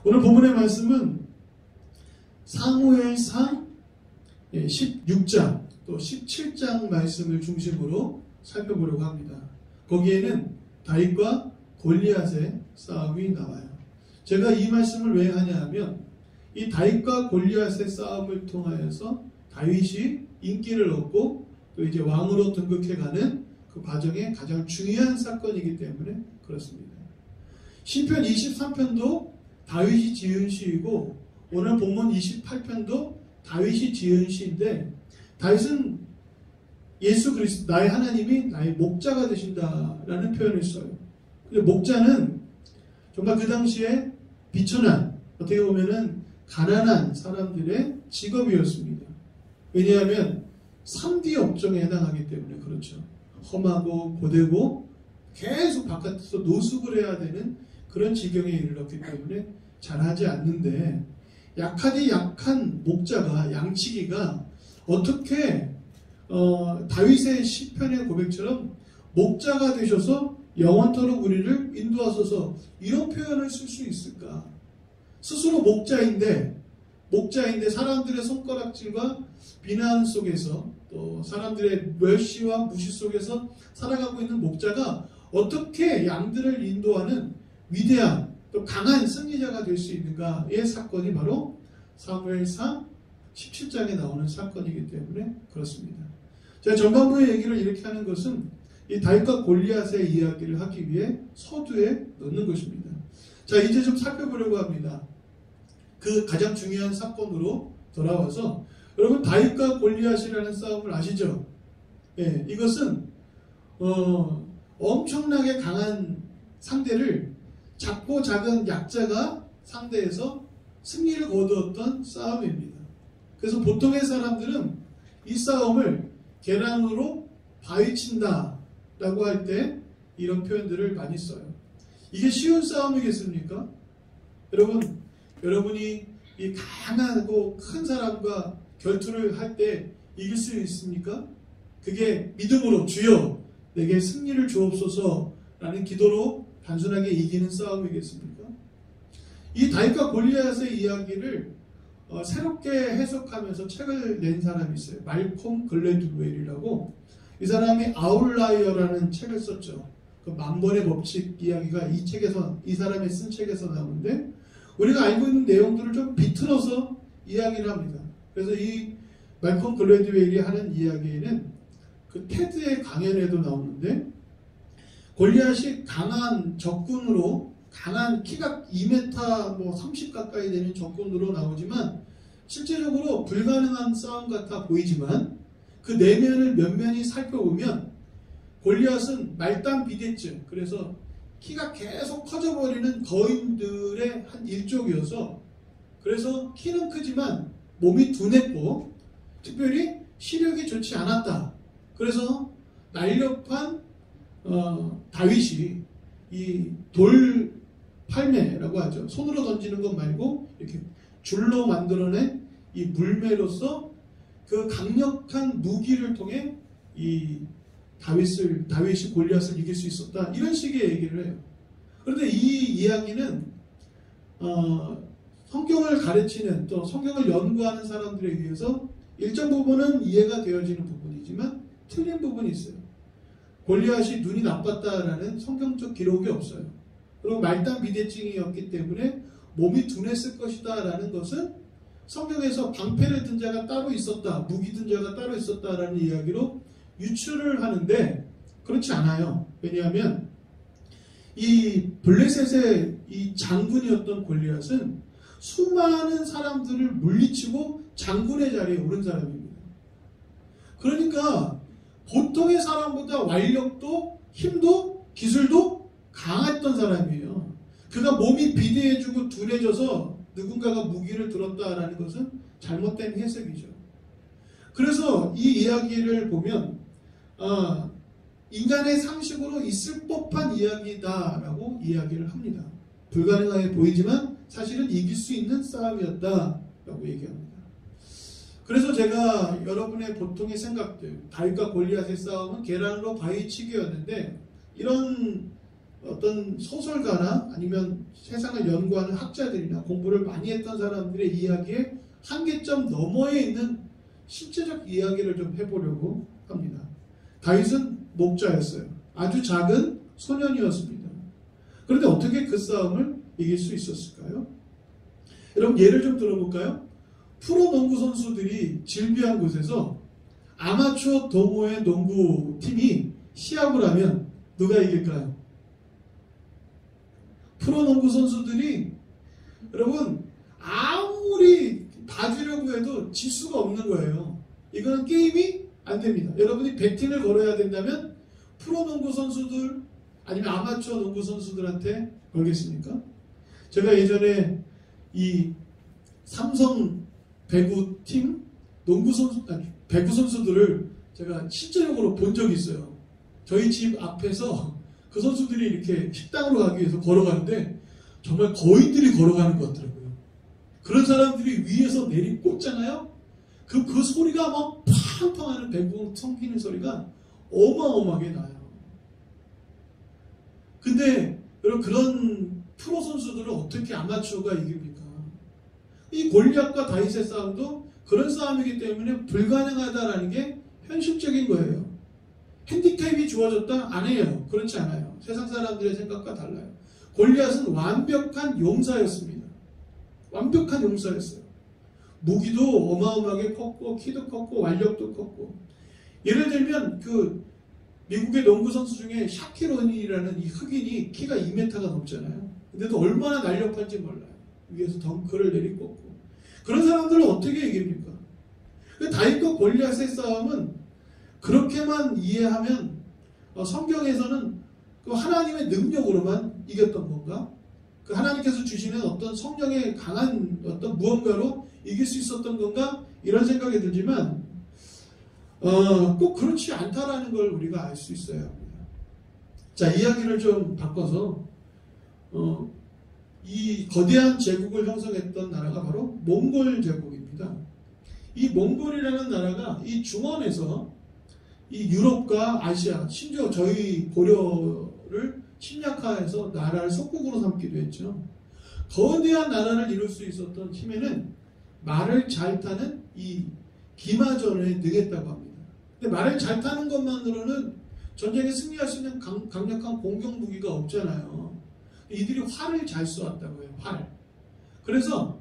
오늘 본문의 말씀은 사무엘상 16장 또 17장 말씀을 중심으로 살펴보려고 합니다. 거기에는 다윗과 골리앗의 싸움이 나와요. 제가 이 말씀을 왜 하냐 하면 이 다윗과 골리앗의 싸움을 통하여서 다윗이 인기를 얻고 또 이제 왕으로 등극해가는 그 과정의 가장 중요한 사건이기 때문에 그렇습니다. 시편 23편도 다윗이 지은 시이고 오늘 본문 28편도 다윗이 지은 시인데 다윗은 예수 그리스도 나의 하나님이 나의 목자가 되신다라는 표현을 써요. 근데 목자는 정말 그 당시에 비천한 어떻게 보면은 가난한 사람들의 직업이었습니다. 왜냐하면 3D 업종에 해당하기 때문에 그렇죠. 험하고 고되고 계속 바깥에서 노숙을 해야 되는 그런 지경에 이르렀기 때문에 잘하지 않는데 약하디 약한 목자가 양치기가 어떻게 다윗의 시편의 고백처럼 목자가 되셔서 영원토록 우리를 인도하소서 이런 표현을 쓸 수 있을까? 스스로 목자인데 사람들의 손가락질과 비난 속에서 또 사람들의 멸시와 무시 속에서 살아가고 있는 목자가 어떻게 양들을 인도하는 위대한 또 강한 승리자가 될 수 있는가의 사건이 바로 사무엘상 17장에 나오는 사건이기 때문에 그렇습니다. 제가 전반부의 얘기를 이렇게 하는 것은 이 다윗과 골리앗의 이야기를 하기 위해 서두에 넣는 것입니다. 자, 이제 좀 살펴보려고 합니다. 그 가장 중요한 사건으로 돌아와서 여러분 다윗과 골리앗이라는 싸움을 아시죠? 예, 이것은 엄청나게 강한 상대를 작고 작은 약자가 상대해서 승리를 거두었던 싸움입니다. 그래서 보통의 사람들은 이 싸움을 계란으로 바위친다 라고 할 때 이런 표현들을 많이 써요. 이게 쉬운 싸움이겠습니까? 여러분이 이 강하고 큰 사람과 결투를 할 때 이길 수 있습니까? 그게 믿음으로 주여 내게 승리를 주옵소서 라는 기도로 단순하게 이기는 싸움이겠습니까? 이 다윗과 골리앗의 이야기를 새롭게 해석하면서 책을 낸 사람이 있어요. 말콤 글래드웰이라고. 이 사람이 아웃라이어라는 책을 썼죠. 그 만번의 법칙 이야기가 이 사람이 쓴 책에서 나오는데 우리가 알고 있는 내용들을 좀 비틀어서 이야기를 합니다. 그래서 이 말콤 글래드웰이 하는 이야기에는 그 테드의 강연에도 나오는데 골리앗이 강한 적군으로 강한 키가 2m 30 가까이 되는 적군으로 나오지만 실제적으로 불가능한 싸움 같아 보이지만 그 내면을 면면히 살펴보면 골리앗은 말단 비대증, 그래서 키가 계속 커져버리는 거인들의 한 일족이어서 그래서 키는 크지만 몸이 둔했고 특별히 시력이 좋지 않았다. 그래서 날렵한 다윗이 이 돌 팔매라고 하죠. 손으로 던지는 것 말고 이렇게 줄로 만들어낸 이 물매로서 그 강력한 무기를 통해 이 다윗이 골리앗을 이길 수 있었다. 이런 식의 얘기를 해요. 그런데 이 이야기는 성경을 가르치는 또 성경을 연구하는 사람들에 의해서 일정 부분은 이해가 되어지는 부분이지만 틀린 부분이 있어요. 골리앗이 눈이 나빴다라는 성경적 기록이 없어요. 그리고 말단 비대증이었기 때문에 몸이 둔했을 것이다 라는 것은 성경에서 방패를 든 자가 따로 있었다, 무기 든 자가 따로 있었다라는 이야기로 유추를 하는데 그렇지 않아요. 왜냐하면 이 블레셋의 이 장군이었던 골리앗은 수많은 사람들을 물리치고 장군의 자리에 오른 사람입니다. 그러니까 보통의 사람보다 완력도 힘도 기술도 강했던 사람이에요. 그가 몸이 비대해지고 둔해져서 누군가가 무기를 들었다라는 것은 잘못된 해석이죠. 그래서 이 이야기를 보면 인간의 상식으로 있을 법한 이야기다라고 이야기를 합니다. 불가능하게 보이지만 사실은 이길 수 있는 싸움이었다라고 얘기합니다. 그래서 제가 여러분의 보통의 생각들, 다윗과 골리앗의 싸움은 계란으로 바위치기였는데 이런 어떤 소설가나 아니면 세상을 연구하는 학자들이나 공부를 많이 했던 사람들의 이야기의 한계점 너머에 있는 실제적 이야기를 좀 해보려고 합니다. 다윗은 목자였어요. 아주 작은 소년이었습니다. 그런데 어떻게 그 싸움을 이길 수 있었을까요? 여러분 예를 좀 들어볼까요? 프로농구 선수들이 질비한 곳에서 아마추어 동호회 농구팀이 시합을 하면 누가 이길까요? 프로농구 선수들이 여러분 아무리 봐주려고 해도 질 수가 없는 거예요. 이거는 게임이 안 됩니다. 여러분이 배팅을 걸어야 된다면 프로농구 선수들 아니면 아마추어 농구 선수들한테 걸겠습니까? 제가 예전에 이 삼성 배구팀 배구 선수들을 제가 실제적으로 본 적이 있어요. 저희 집 앞에서 그 선수들이 이렇게 식당으로 가기 위해서 걸어가는데 정말 거인들이 걸어가는 것 같더라고요. 그런 사람들이 위에서 내리꽂잖아요. 그 소리가 막 팡팡 하는 배구 성기는 소리가 어마어마하게 나요. 근데 여러분 그런 프로 선수들을 어떻게 아마추어가 이깁니까? 이 골리앗과 다윗의 싸움도 그런 싸움이기 때문에 불가능하다라는 게 현실적인 거예요. 핸디캡이 주어졌다? 아니에요. 그렇지 않아요. 세상 사람들의 생각과 달라요. 골리앗은 완벽한 용사였습니다. 완벽한 용사였어요. 무기도 어마어마하게 컸고 키도 컸고 완력도 컸고 예를 들면 그 미국의 농구 선수 중에 샤키로니라는 이 흑인이 키가 2m가 넘잖아요. 근데도 얼마나 날렵한지 몰라요. 위에서 덩크를 내리꽂고 그런 사람들을 어떻게 이깁니까? 다윗과 골리앗의 싸움은 그렇게만 이해하면 성경에서는 그 하나님의 능력으로만 이겼던 건가? 그 하나님께서 주시는 어떤 성령의 강한 어떤 무언가로 이길 수 있었던 건가? 이런 생각이 들지만 꼭 그렇지 않다라는 걸 우리가 알 수 있어야 합니다. 자, 이야기를 좀 바꿔서 이 거대한 제국을 형성했던 나라가 바로 몽골 제국입니다. 이 몽골이라는 나라가 이 중원에서 이 유럽과 아시아, 심지어 저희 고려를 침략하여서 나라를 속국으로 삼기도 했죠. 거대한 나라를 이룰 수 있었던 힘에는 말을 잘 타는 이 기마전에 능했다고 합니다. 근데 말을 잘 타는 것만으로는 전쟁에 승리할 수 있는 강력한 공격 무기가 없잖아요. 이들이 활을 잘 쏘았다고 해요. 활. 그래서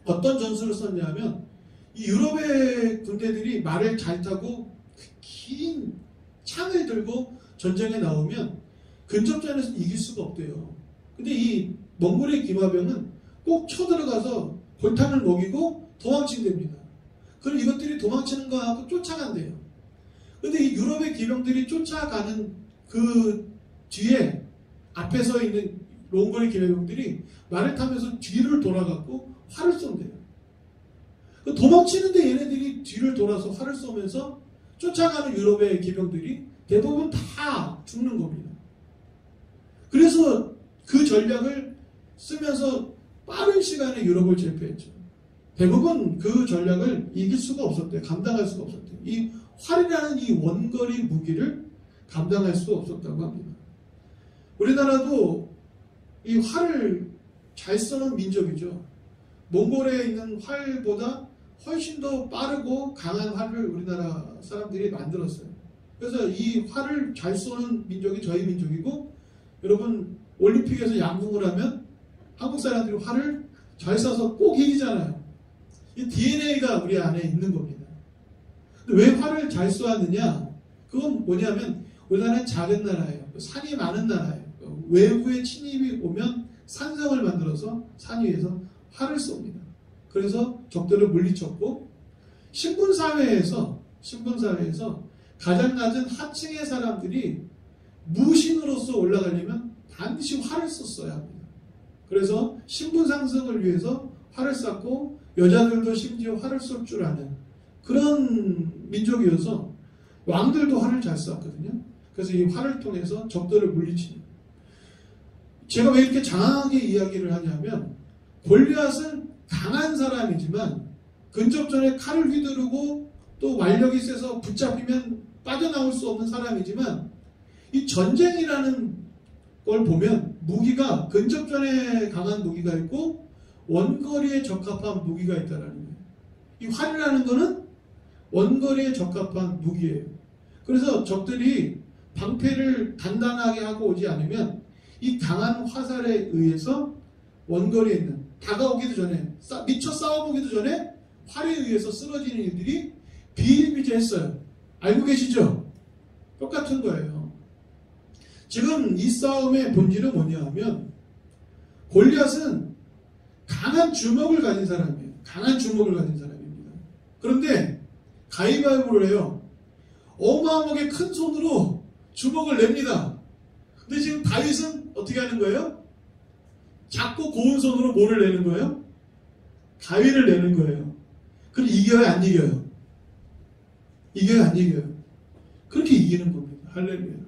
어떤 전술을 썼냐면 이 유럽의 군대들이 말을 잘 타고 긴 창을 들고 전쟁에 나오면 근접전에서 이길 수가 없대요. 근데 이 몽골의 기마병은 꼭 쳐들어가서 골탕을 먹이고 도망친답니다. 그럼 이것들이 도망치는 거하고 쫓아간대요. 근데 이 유럽의 기병들이 쫓아가는 그 뒤에 앞에 서 있는 몽골의 기병들이 말을 타면서 뒤를 돌아갖고 활을 쏜대요. 도망치는데 얘네들이 뒤를 돌아서 활을 쏘면서 쫓아가는 유럽의 기병들이 대부분 다 죽는 겁니다. 그래서 그 전략을 쓰면서 빠른 시간에 유럽을 제패했죠. 대부분 그 전략을 이길 수가 없었대요. 감당할 수가 없었대요. 이 활이라는 이 원거리 무기를 감당할 수 없었다고 합니다. 우리나라도 이 활을 잘 쏘는 민족이죠. 몽골에 있는 활보다 훨씬 더 빠르고 강한 활을 우리나라 사람들이 만들었어요. 그래서 이 활을 잘 쏘는 민족이 저희 민족이고, 여러분 올림픽에서 양궁을 하면 한국 사람들이 활을 잘 쏴서 꼭 이기잖아요. 이 DNA가 우리 안에 있는 겁니다. 근데 왜 활을 잘 쏘았느냐? 그건 뭐냐면 우리나라는 작은 나라예요. 산이 많은 나라예요. 외부의 침입이 오면 산성을 만들어서 산 위에서 활을 쏩니다. 그래서 적들을 물리쳤고, 신분사회에서 가장 낮은 하층의 사람들이 무신으로서 올라가려면 반드시 활을 썼어야 합니다. 그래서 신분 상승을 위해서 활을 쐈고, 여자들도 심지어 활을 쏠 줄 아는 그런 민족이어서 왕들도 활을 잘 쐈거든요. 그래서 이 활을 통해서 적들을 물리칩니다. 제가 왜 이렇게 장황하게 이야기를 하냐면, 골리앗은 강한 사람이지만 근접전에 칼을 휘두르고 또 완력이 세서 붙잡히면 빠져나올 수 없는 사람이지만, 이 전쟁이라는 걸 보면 무기가 근접전에 강한 무기가 있고 원거리에 적합한 무기가 있다라는 거예요. 이 활이라는 거는 원거리에 적합한 무기예요. 그래서 적들이 방패를 단단하게 하고 오지 않으면 이 강한 화살에 의해서 원거리에 있는 다가오기도 전에 미처 싸워보기도 전에 활에 의해서 쓰러지는 일들이 비일비재했어요. 알고 계시죠? 똑같은 거예요. 지금 이 싸움의 본질은 뭐냐 하면 골리앗은 강한 주먹을 가진 사람이에요. 강한 주먹을 가진 사람입니다. 그런데 가위바위보를 해요. 어마어마하게 큰 손으로 주먹을 냅니다. 근데 지금 다윗은 어떻게 하는 거예요? 작고 고운 손으로 뭐를 내는 거예요? 가위를 내는 거예요. 그럼 이겨요? 안 이겨요? 이겨요? 안 이겨요? 그렇게 이기는 겁니다. 할렐루야.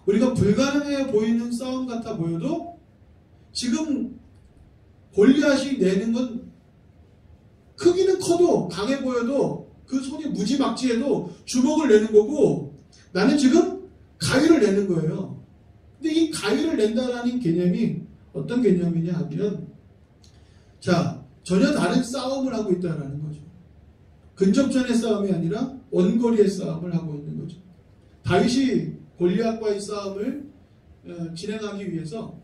우리가 불가능해 보이는 싸움 같아 보여도 지금 골리앗이 내는 건 크기는 커도 강해 보여도 그 손이 무지막지해도 주먹을 내는 거고 나는 지금 가위를 내는 거예요. 근데 이 가위를 낸다라는 개념이 어떤 개념이냐 하면 자, 전혀 다른 싸움을 하고 있다라는 거죠. 근접전의 싸움이 아니라 원거리의 싸움을 하고 있는 거죠. 다윗이 골리앗과의 싸움을 진행하기 위해서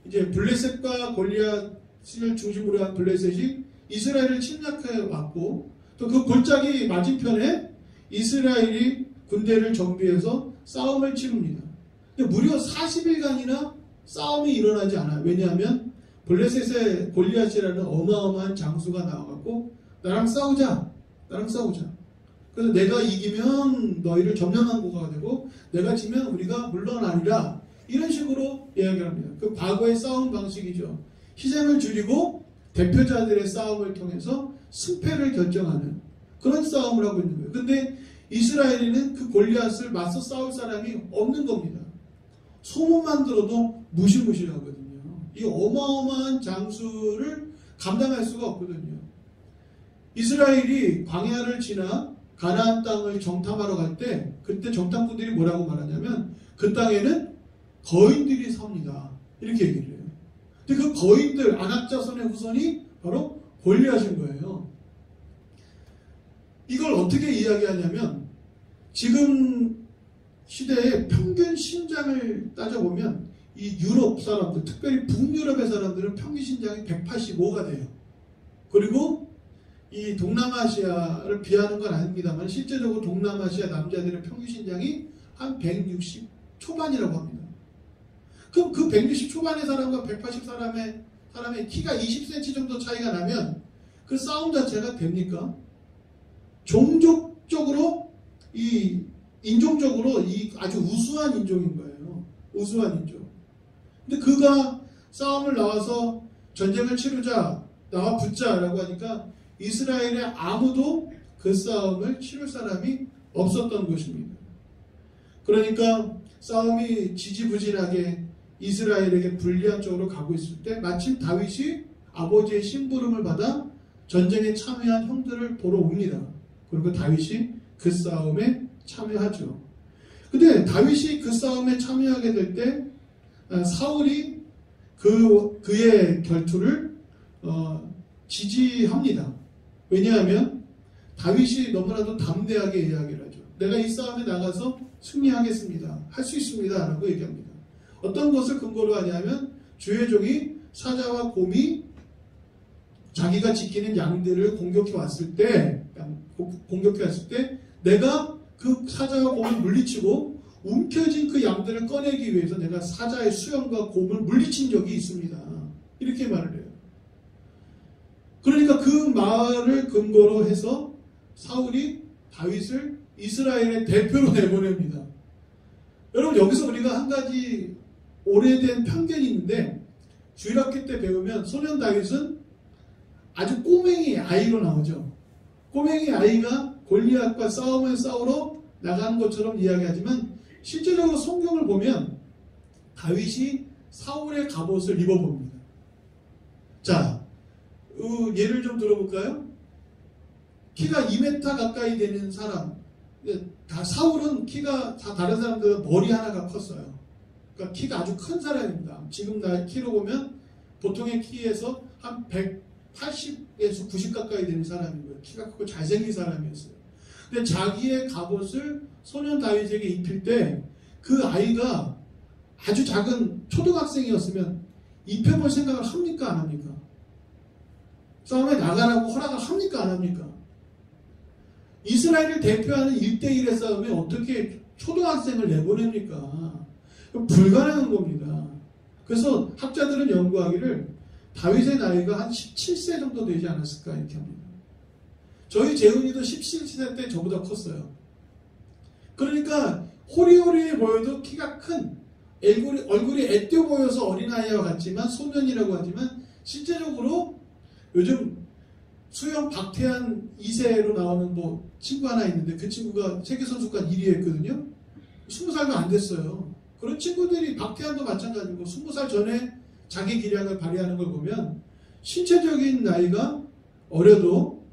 이제 블레셋과 골리앗을 중심으로 한 블레셋이 이스라엘을 침략해 왔고 또 그 골짜기 맞은편에 이스라엘이 군대를 정비해서 싸움을 치릅니다. 근데 무려 40일간이나 싸움이 일어나지 않아요. 왜냐하면 블레셋의 골리앗이라는 어마어마한 장수가 나와갖고 나랑 싸우자. 그래서 내가 이기면 너희를 점령한 국가가 되고 내가 지면 우리가 물러나리라. 이런 식으로 이야기를 합니다. 그 과거의 싸움 방식이죠. 희생을 줄이고 대표자들의 싸움을 통해서 승패를 결정하는 그런 싸움을 하고 있는 거예요. 근데 이스라엘에는 그 골리앗을 맞서 싸울 사람이 없는 겁니다. 소문만 들어도 무시무시하거든요. 이 어마어마한 장수를 감당할 수가 없거든요. 이스라엘이 광야를 지나 가나안 땅을 정탐하러 갈 때 그때 정탐꾼들이 뭐라고 말하냐면 그 땅에는 거인들이 삽니다. 이렇게 얘기를 해요. 근데 그 거인들 안악자손의 후손이 바로 골리앗인 거예요. 이걸 어떻게 이야기하냐면 지금 시대의 평균 신장을 따져보면 이 유럽 사람들, 특별히 북유럽의 사람들은 평균 신장이 185가 돼요. 그리고 이 동남아시아를 비하는 건 아닙니다만 실제적으로 동남아시아 남자들의 평균 신장이 한 160 초반이라고 합니다. 그럼 그 160 초반의 사람과 180 사람의 키가 20cm 정도 차이가 나면 그 싸움 자체가 됩니까? 종족적으로 인종적으로 아주 우수한 인종인 거예요. 우수한 인종. 근데 그가 싸움을 나와서 전쟁을 치르자 나와 붙자라고 하니까 이스라엘에 아무도 그 싸움을 치를 사람이 없었던 것입니다. 그러니까 싸움이 지지부진하게 이스라엘에게 불리한 쪽으로 가고 있을 때 마침 다윗이 아버지의 심부름을 받아 전쟁에 참여한 형들을 보러 옵니다. 그리고 다윗이 그 싸움에 참여하죠. 근데 다윗이 그 싸움에 참여하게 될 때 사울이 그의 결투를 지지합니다. 왜냐하면 다윗이 너무나도 담대하게 이야기를 하죠. 내가 이 싸움에 나가서 승리하겠습니다. 할 수 있습니다. 라고 얘기합니다. 어떤 것을 근거로 하냐면 주의 종이 사자와 곰이 자기가 지키는 양들을 공격해 왔을 때 내가 그 사자와 곰을 물리치고 움켜진 그 양들을 꺼내기 위해서 내가 사자의 수염과 곰을 물리친 적이 있습니다. 이렇게 말을 해요. 그러니까 그 말을 근거로 해서 사울이 다윗을 이스라엘의 대표로 내보냅니다. 여러분 여기서 우리가 한 가지 오래된 편견이 있는데 주일학교 때 배우면 소년 다윗은 아주 꼬맹이 아이로 나오죠. 꼬맹이 아이가 골리앗과 싸움을 싸우러 나가는 것처럼 이야기하지만 실제적으로 성경을 보면 다윗이 사울의 갑옷을 입어봅니다. 자, 예를 좀 들어볼까요? 키가 2m 가까이 되는 사람, 사울은 키가 다 다른 사람들은 머리 하나가 컸어요. 그러니까 키가 아주 큰 사람입니다. 지금 나 키로 보면 보통의 키에서 한 180에서 90 가까이 되는 사람이고요. 키가 크고 잘생긴 사람이었어요. 근데 자기의 갑옷을 소년 다윗에게 입힐 때 그 아이가 아주 작은 초등학생이었으면 입혀볼 생각을 합니까? 안 합니까? 싸움에 나가라고 허락을 합니까? 안 합니까? 이스라엘을 대표하는 1대1의 싸움에 어떻게 초등학생을 내보냅니까? 불가능한 겁니다. 그래서 학자들은 연구하기를 다윗의 나이가 한 17세 정도 되지 않았을까 이렇게 합니다. 저희 재훈이도 17세 때 저보다 컸어요. 그러니까 호리호리해 보여도 키가 큰 얼굴이 애띄어 보여서 어린아이와 같지만 소년이라고 하지만 실제적으로 요즘 수영 박태환 2세로 나오는 뭐 친구 하나 있는데 그 친구가 세계선수권 1위 했거든요. 20살도 안 됐어요. 그런 친구들이 박태환도 마찬가지고 20살 전에 자기 기량을 발휘하는 걸 보면 신체적인 나이가 어려도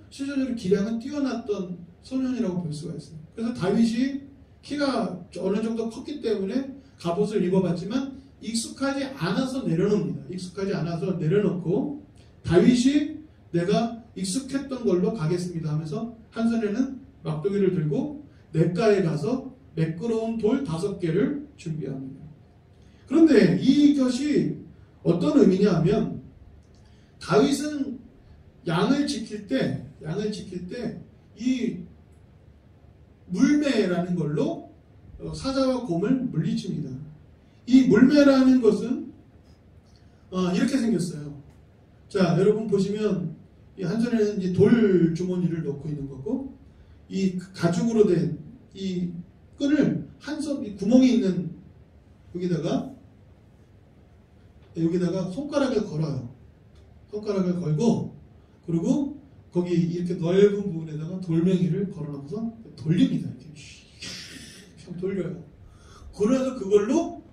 실제적으로 기량은 뛰어났던 소년이라고 볼 수가 있어요. 그래서 다윗이 키가 어느 정도 컸기 때문에 갑옷을 입어봤지만 익숙하지 않아서 내려놓습니다. 익숙하지 않아서 내려놓고 다윗이 내가 익숙했던 걸로 가겠습니다 하면서 한 손에는 막도기를 들고 냇가에 가서 매끄러운 돌 5개를 준비합니다. 그런데 이것이 어떤 의미냐 하면 다윗은 양을 지킬 때 이 물매라는 걸로 사자와 곰을 물리칩니다. 이 물매라는 것은 이렇게 생겼어요. 자, 여러분 보시면 이 한 손에는 이제 돌 주머니를 넣고 있는 거고 이 가죽으로 된 이 끈을 한 손 구멍이 있는 여기다가 손가락을 걸어요. 손가락을 걸고 그리고 거기 이렇게 넓은 부분에다가 돌멩이를 걸어놓고서 돌립니다. 이렇게 돌려요. 그래서 그걸로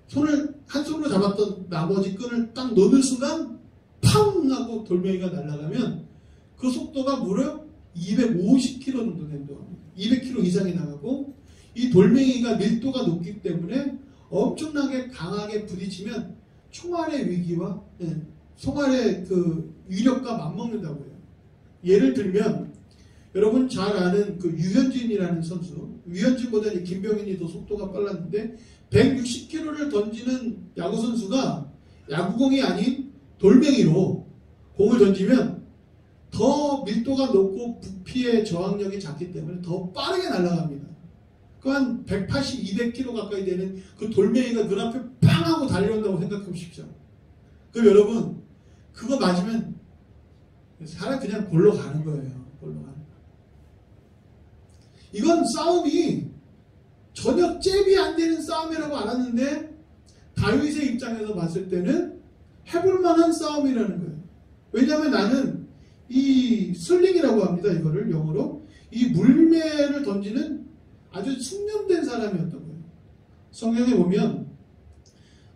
손을 한 손으로 잡았던 나머지 끈을 딱 넣는 순간 팡 하고 돌멩이가 날아가면 그 속도가 무려 250km 정도 된다고 합니다. 200km 이상이 나가고 이 돌멩이가 밀도가 높기 때문에 엄청나게 강하게 부딪히면 총알의 위기와 총알의 그 위력과 맞먹는다고 해요. 예를 들면 여러분 잘 아는 그 유현진이라는 선수, 유현진보다 김병인이 더 속도가 빨랐는데 160km를 던지는 야구 선수가 야구공이 아닌 돌멩이로 공을 던지면 더 밀도가 높고 부피의 저항력이 작기 때문에 더 빠르게 날아갑니다. 그 한 180, 200km 가까이 되는 그 돌멩이가 눈앞에 빵 하고 달려온다고 생각해 보십시오. 그럼 여러분 그거 맞으면 사람 그냥 골로 가는 거예요. 골로 가는 거. 이건 싸움이 전혀 잽이 안 되는 싸움이라고 알았는데 다윗의 입장에서 봤을 때는 해볼 만한 싸움이라는 거예요. 왜냐하면 나는 이 슬링이라고 합니다. 이거를 영어로 이 물매를 던지는 아주 숙련된 사람이었던 거예요. 성경에 보면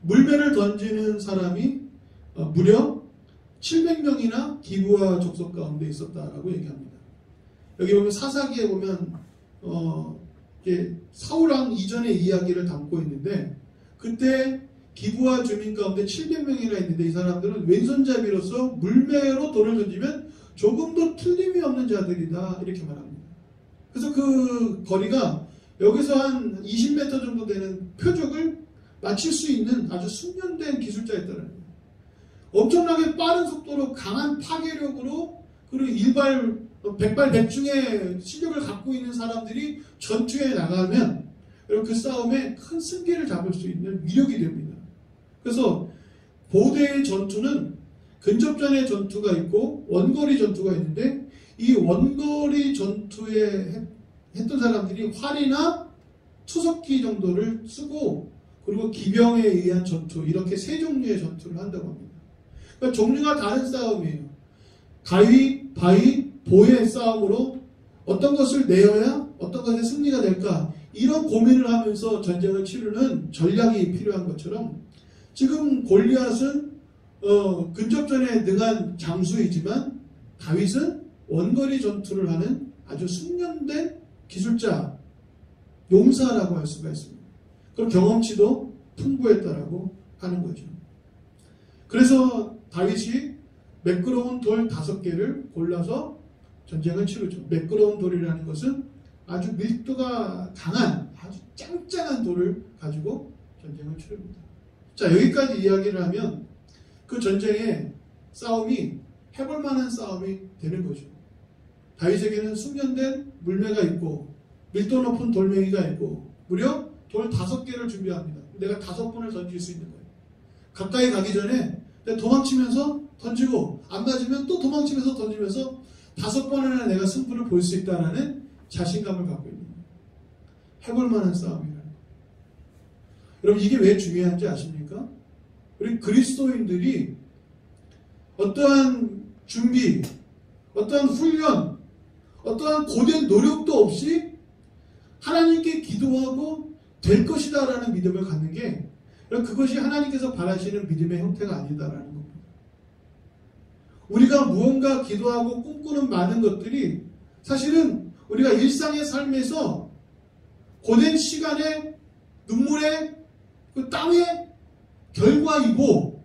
물매를 던지는 사람이 무려 700명이나 기브아 족속 가운데 있었다라고 얘기합니다. 여기 보면 사사기에 보면 사울왕 이전의 이야기를 담고 있는데 그때 기브아 주민 가운데 700명이나 있는데 이 사람들은 왼손잡이로서 물매로 돌을 던지면 조금도 틀림이 없는 자들이다 이렇게 말합니다. 그래서 그 거리가 여기서 한 20m 정도 되는 표적을 맞출 수 있는 아주 숙련된 기술자였다는 거예요. 엄청나게 빠른 속도로 강한 파괴력으로 그리고 백발백중의 실력을 갖고 있는 사람들이 전투에 나가면 그 싸움에 큰 승기를 잡을 수 있는 위력이 됩니다. 그래서 고대의 전투는 근접전의 전투가 있고 원거리 전투가 있는데 이 원거리 전투에 했던 사람들이 활이나 투석기 정도를 쓰고 그리고 기병에 의한 전투 이렇게 세 종류의 전투를 한다고 합니다. 그러니까 종류가 다른 싸움이에요. 가위, 바위, 보의 싸움으로 어떤 것을 내어야 어떤 것에 승리가 될까 이런 고민을 하면서 전쟁을 치르는 전략이 필요한 것처럼 지금 골리앗은 근접전에 능한 장수이지만 다윗은 원거리 전투를 하는 아주 숙련된 기술자, 용사라고 할 수가 있습니다. 그런 경험치도 풍부했다라고 하는 거죠. 그래서 다윗이 매끄러운 돌 5개를 골라서 전쟁을 치르죠. 매끄러운 돌이라는 것은 아주 밀도가 강한 아주 짱짱한 돌을 가지고 전쟁을 치릅니다. 자, 여기까지 이야기를 하면 그 전쟁의 싸움이 해볼 만한 싸움이 되는 거죠. 다윗에게는 숙련된 물매가 있고 밀도 높은 돌멩이가 있고 무려 돌 5개를 준비합니다. 내가 5번을 던질 수 있는 거예요. 가까이 가기 전에 도망치면서 던지고 안 맞으면 또 도망치면서 던지면서 5번이나 내가 승부를 볼 수 있다는 자신감을 갖고 있는 거예요. 해볼 만한 싸움이라는 거예요. 여러분 이게 왜 중요한지 아십니까? 우리 그리스도인들이 어떠한 준비, 어떠한 훈련, 어떠한 고된 노력도 없이 하나님께 기도하고 될 것이다 라는 믿음을 갖는 게 그것이 하나님께서 바라시는 믿음의 형태가 아니다라는 겁니다. 우리가 무언가 기도하고 꿈꾸는 많은 것들이 사실은 우리가 일상의 삶에서 고된 시간의 눈물의 그 땀의 결과이고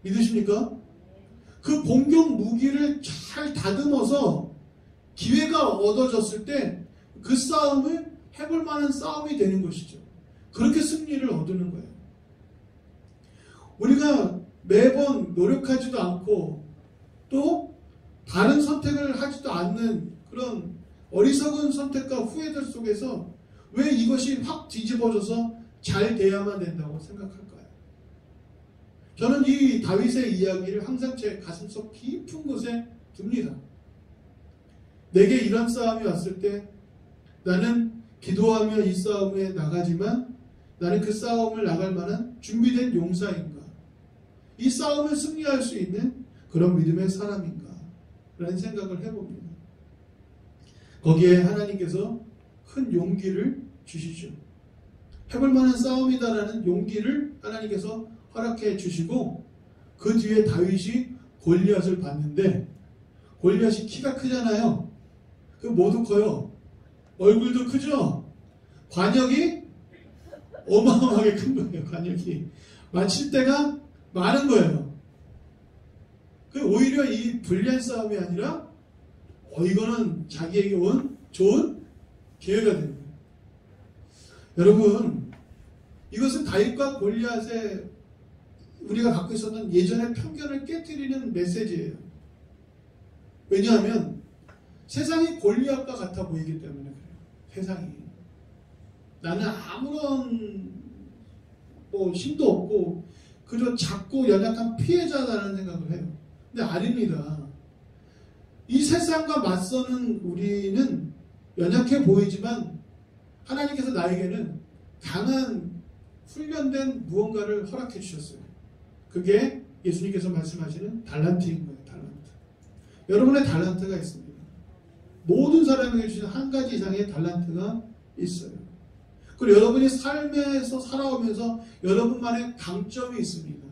믿으십니까? 그 공격 무기를 잘 다듬어서 기회가 얻어졌을 때 그 싸움을 해볼 만한 싸움이 되는 것이죠. 그렇게 승리를 얻는 거예요. 우리가 매번 노력하지도 않고 또 다른 선택을 하지도 않는 그런 어리석은 선택과 후회들 속에서 왜 이것이 확 뒤집어져서 잘 돼야만 된다고 생각할까요? 저는 이 다윗의 이야기를 항상 제 가슴속 깊은 곳에 둡니다. 내게 이런 싸움이 왔을 때 나는 기도하며 이 싸움에 나가지만 나는 그 싸움을 나갈 만한 준비된 용사인가? 이 싸움을 승리할 수 있는 그런 믿음의 사람인가? 라는 생각을 해봅니다. 거기에 하나님께서 큰 용기를 주시죠. 해볼 만한 싸움이다라는 용기를 하나님께서 허락해 주시고 그 뒤에 다윗이 골리앗을 봤는데 골리앗이 키가 크잖아요. 그 모두 커요. 얼굴도 크죠? 관역이 어마어마하게 큰 거예요. 관역이. 맞힐 때가 많은 거예요. 그 오히려 이 불리한 싸움이 아니라 이거는 자기에게 온 좋은 기회가 되는 거예요. 여러분 이것은 다윗과 골리앗의 우리가 갖고 있었던 예전의 편견을 깨뜨리는 메시지예요. 왜냐하면 세상이 골리앗과 같아 보이기 때문에 그래요. 세상이. 나는 아무런 힘도 없고 그저 작고 연약한 피해자다라는 생각을 해요. 근데 아닙니다. 이 세상과 맞서는 우리는 연약해 보이지만 하나님께서 나에게는 강한 훈련된 무언가를 허락해 주셨어요. 그게 예수님께서 말씀하시는 달란트인 거예요. 달란트. 여러분의 달란트가 있습니다. 모든 사람에게 주신 한 가지 이상의 달란트가 있어요. 그리고 여러분이 삶에서 살아오면서 여러분만의 강점이 있습니다.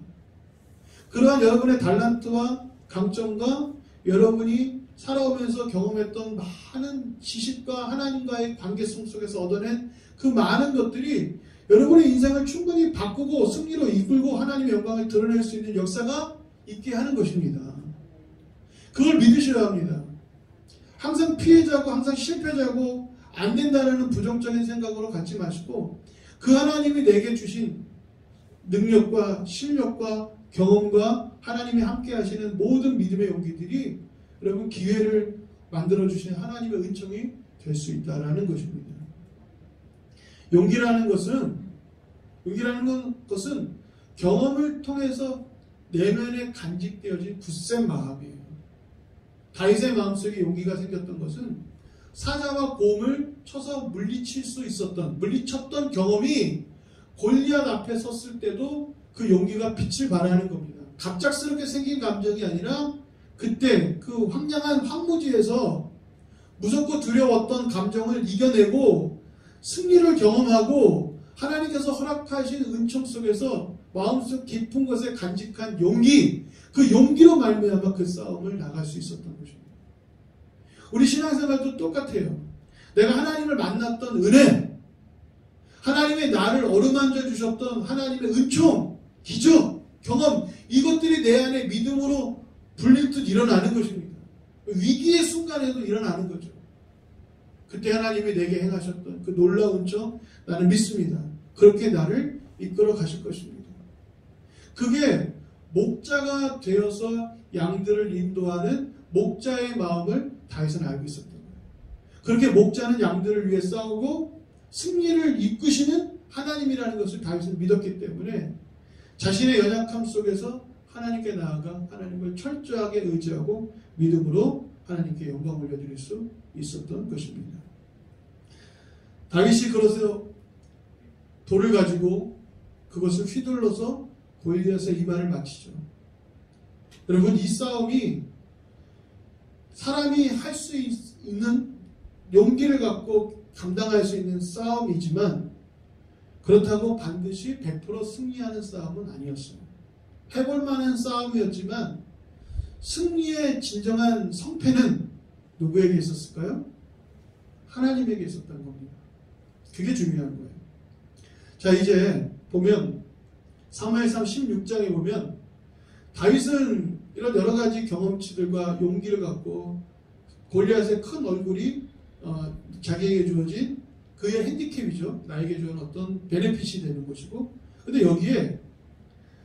그러한 여러분의 달란트와 강점과 여러분이 살아오면서 경험했던 많은 지식과 하나님과의 관계성 속에서 얻어낸 그 많은 것들이 여러분의 인생을 충분히 바꾸고 승리로 이끌고 하나님의 영광을 드러낼 수 있는 역사가 있게 하는 것입니다. 그걸 믿으셔야 합니다. 항상 피해자고 항상 실패자고 안 된다라는 부정적인 생각으로 갖지 마시고 그 하나님이 내게 주신 능력과 실력과 경험과 하나님이 함께 하시는 모든 믿음의 용기들이 여러분 기회를 만들어주시는 하나님의 은총이 될 수 있다는 것입니다. 용기라는 것은 경험을 통해서 내면에 간직되어진 굳센 마음이에요. 다윗의 마음속에 용기가 생겼던 것은 사자와 곰을 쳐서 물리쳤던 경험이 골리앗 앞에 섰을 때도 그 용기가 빛을 발하는 겁니다. 갑작스럽게 생긴 감정이 아니라 그때 그 황량한 황무지에서 무섭고 두려웠던 감정을 이겨내고 승리를 경험하고 하나님께서 허락하신 은총 속에서 마음속 깊은 곳에 간직한 용기, 그 용기로 말미암아 그 싸움을 나갈 수 있었던 것입니다. 우리 신앙생활도 똑같아요. 내가 하나님을 만났던 은혜, 하나님의 나를 어루만져 주셨던 하나님의 은총, 기적, 경험, 이것들이 내 안에 믿음으로 불릴 듯 일어나는 것입니다. 위기의 순간에도 일어나는 거죠. 그때 하나님이 내게 행하셨던 그 놀라운 은총 나는 믿습니다. 그렇게 나를 이끌어 가실 것입니다. 그게 목자가 되어서 양들을 인도하는 목자의 마음을 다윗은 알고 있었던 거예요. 그렇게 목자는 양들을 위해 싸우고 승리를 이끄시는 하나님이라는 것을 다윗은 믿었기 때문에 자신의 연약함 속에서 하나님께 나아가 하나님을 철저하게 의지하고 믿음으로 하나님께 영광을 올려드릴 수 있었던 것입니다. 다윗이 그래서 돌을 가지고 그것을 휘둘러서 골리앗의 이마를 맞추죠. 여러분, 이 싸움이 사람이 할 수 있는 용기를 갖고 감당할 수 있는 싸움이지만 그렇다고 반드시 100% 승리하는 싸움은 아니었어요. 해볼 만한 싸움이었지만 승리의 진정한 성패는 누구에게 있었을까요? 하나님에게 있었던 겁니다. 그게 중요한 거예요. 자, 이제 보면 사무엘상 16장에 보면 다윗은 이런 여러 가지 경험치들과 용기를 갖고 골리앗의 큰 얼굴이 자기에게 주어진 그의 핸디캡이죠. 나에게 주는 어떤 베네핏이 되는 것이고, 근데 여기에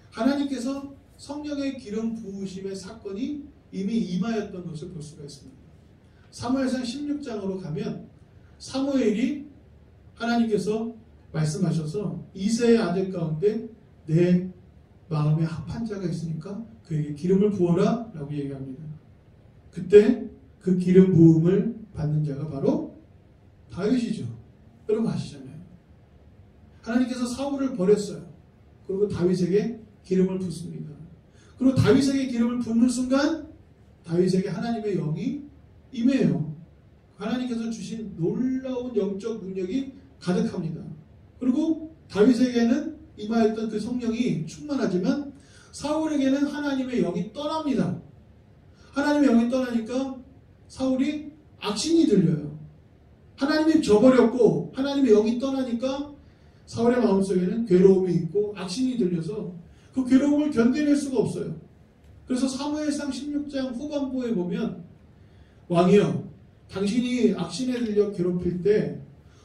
하나님께서 성령의 기름 부으심의 사건이 이미 임하였던 것을 볼 수가 있습니다. 사무엘상 16장으로 가면 사무엘이 하나님께서 말씀하셔서 이새의 아들 가운데 내 마음에 합한 자가 있으니까 그에게 기름을 부어라 라고 얘기합니다. 그때 그 기름 부음을 받는 자가 바로 다윗이죠. 여러분 아시잖아요. 하나님께서 사울을 버렸어요. 그리고 다윗에게 기름을 붓습니다. 그리고 다윗에게 기름을 붓는 순간 다윗에게 하나님의 영이 임해요. 하나님께서 주신 놀라운 영적 능력이 가득합니다. 그리고 다윗에게는 임하였던 그 성령이 충만하지만 사울에게는 하나님의 영이 떠납니다. 하나님의 영이 떠나니까 사울이 악신이 들려요. 하나님이 저버렸고 하나님의 영이 떠나니까 사울의 마음속에는 괴로움이 있고 악신이 들려서 그 괴로움을 견뎌낼 수가 없어요. 그래서 사무엘상 16장 후반부에 보면 왕이여, 당신이 악신에 들려 괴롭힐 때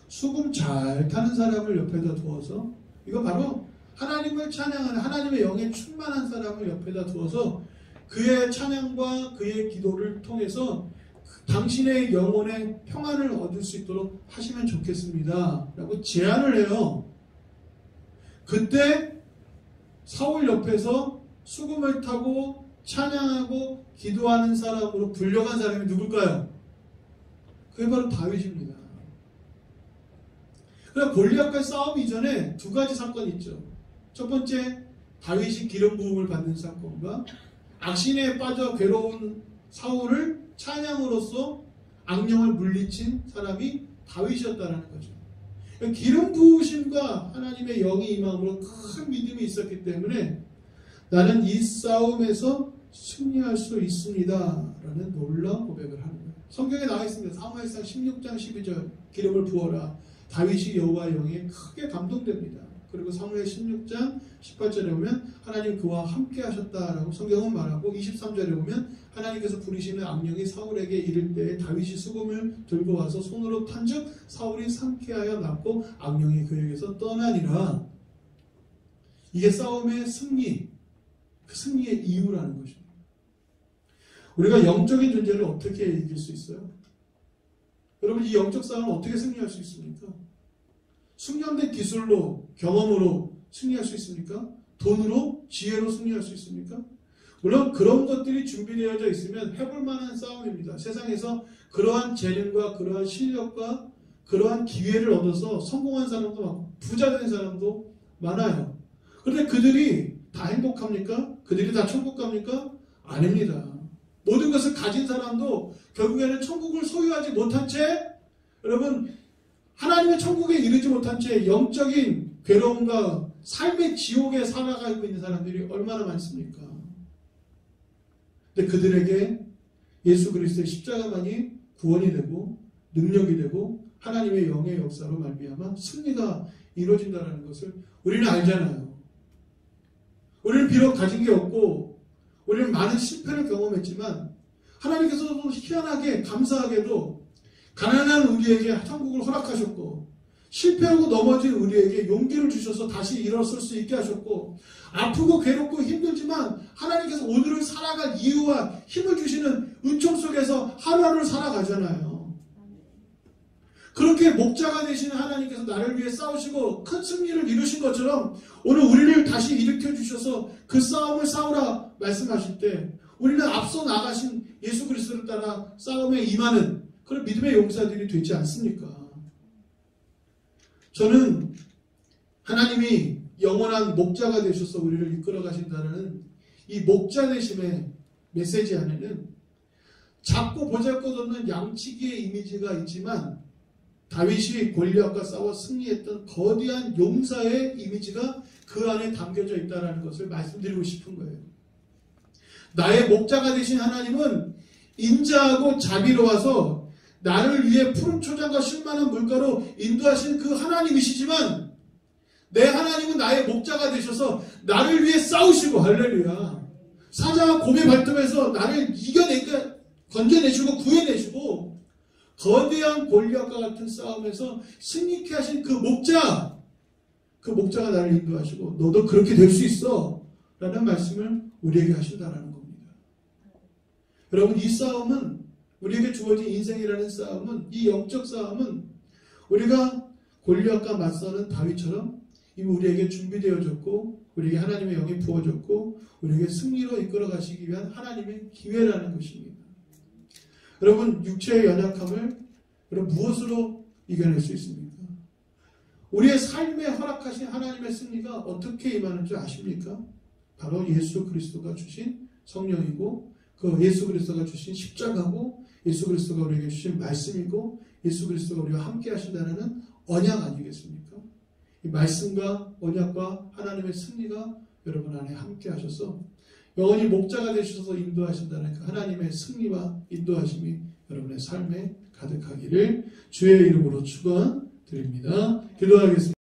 수금 잘 타는 사람을 옆에다 두어서, 이거 바로 하나님을 찬양하는 하나님의 영에 충만한 사람을 옆에다 두어서 그의 찬양과 그의 기도를 통해서 당신의 영혼의 평안을 얻을 수 있도록 하시면 좋겠습니다 라고 제안을 해요. 그때 사울 옆에서 수금을 타고 찬양하고 기도하는 사람으로 불려간 사람이 누굴까요? 그게 바로 다윗입니다. 그러나 골리앗과의 싸움 이전에 두 가지 사건이 있죠. 첫 번째, 다윗이 기름 부음을 받는 사건과 악신에 빠져 괴로운 사울을 찬양으로써 악령을 물리친 사람이 다윗이었다는 거죠. 기름 부으심과 하나님의 영이 임함으로 큰 믿음이 있었기 때문에 나는 이 싸움에서 승리할 수 있습니다 라는 놀라운 고백을 하는 거예요. 성경에 나와 있습니다. 사무엘상 16장 12절 기름을 부어라. 다윗이 여호와의 영에 크게 감동됩니다. 그리고 사무엘 16장 18절에 보면 하나님 그와 함께 하셨다라고 성경은 말하고 23절에 보면 하나님께서 부리시는 악령이 사울에게 이를 때 다윗이 수금을 들고 와서 손으로 탄즉 사울이 상쾌하여 낫고 악령이 그에게서 떠나니라. 이게 싸움의 승리, 그 승리의 이유라는 것입니다. 우리가 영적인 존재를 어떻게 이길 수 있어요? 여러분, 이 영적 싸움을 어떻게 승리할 수 있습니까? 숙련된 기술로, 경험으로 승리할 수 있습니까? 돈으로, 지혜로 승리할 수 있습니까? 물론 그런 것들이 준비되어져 있으면 해볼 만한 싸움입니다. 세상에서 그러한 재능과 그러한 실력과 그러한 기회를 얻어서 성공한 사람도 많고 부자 된 사람도 많아요. 그런데 그들이 다 행복합니까? 그들이 다 천국 갑니까? 아닙니다. 모든 것을 가진 사람도 결국에는 천국을 소유하지 못한 채, 여러분, 하나님의 천국에 이르지 못한 채 영적인 괴로움과 삶의 지옥에 살아가고 있는 사람들이 얼마나 많습니까? 근데 그들에게 예수 그리스도의 십자가만이 구원이 되고 능력이 되고 하나님의 영의 역사로 말미암아 승리가 이루어진다는 것을 우리는 알잖아요. 우리는 비록 가진 게 없고 우리는 많은 실패를 경험했지만 하나님께서도 희한하게 감사하게도 가난한 우리에게 천국을 허락하셨고 실패하고 넘어진 우리에게 용기를 주셔서 다시 일어설 수 있게 하셨고 아프고 괴롭고 힘들지만 하나님께서 오늘을 살아갈 이유와 힘을 주시는 은총 속에서 하루하루를 살아가잖아요. 그렇게 목자가 되시는 하나님께서 나를 위해 싸우시고 큰 승리를 이루신 것처럼 오늘 우리를 다시 일으켜 주셔서 그 싸움을 싸우라 말씀하실 때 우리는 앞서 나가신 예수 그리스도를 따라 싸움에 임하는 그런 믿음의 용사들이 되지 않습니까? 저는 하나님이 영원한 목자가 되셔서 우리를 이끌어 가신다는 이 목자 되심의 메시지 안에는 작고 보잘것없는 양치기의 이미지가 있지만 다윗이 골리앗과 싸워 승리했던 거대한 용사의 이미지가 그 안에 담겨져 있다는 것을 말씀드리고 싶은 거예요. 나의 목자가 되신 하나님은 인자하고 자비로워서 나를 위해 푸른 초장과 쉴만한 물가로 인도하신 그 하나님이시지만 내 하나님은 나의 목자가 되셔서 나를 위해 싸우시고 할렐루야. 사자와 곰의 발톱에서 나를 건져내시고 구해내시고 거대한 골리앗과 같은 싸움에서 승리케 하신 그 목자가 나를 인도하시고 너도 그렇게 될 수 있어 라는 말씀을 우리에게 하신다는 겁니다. 여러분 이 싸움은 우리에게 주어진 인생이라는 싸움은 이 영적 싸움은 우리가 골리앗과 맞서는 다윗처럼 이미 우리에게 준비되어졌고 우리에게 하나님의 영이 부어졌고 우리에게 승리로 이끌어 가시기 위한 하나님의 기회라는 것입니다. 여러분 육체의 연약함을 여러분 무엇으로 이겨낼 수 있습니까? 우리의 삶에 허락하신 하나님의 승리가 어떻게 임하는 줄 아십니까? 바로 예수 그리스도가 주신 성령이고 그 예수 그리스도가 주신 십자가고 예수 그리스도가 우리에게 주신 말씀이고 예수 그리스도가 우리와 함께 하신다는 언약 아니겠습니까? 이 말씀과 언약과 하나님의 승리가 여러분 안에 함께 하셔서 영원히 목자가 되셔서 인도하신다는 그 하나님의 승리와 인도하심이 여러분의 삶에 가득하기를 주의 이름으로 축원드립니다. 기도하겠습니다.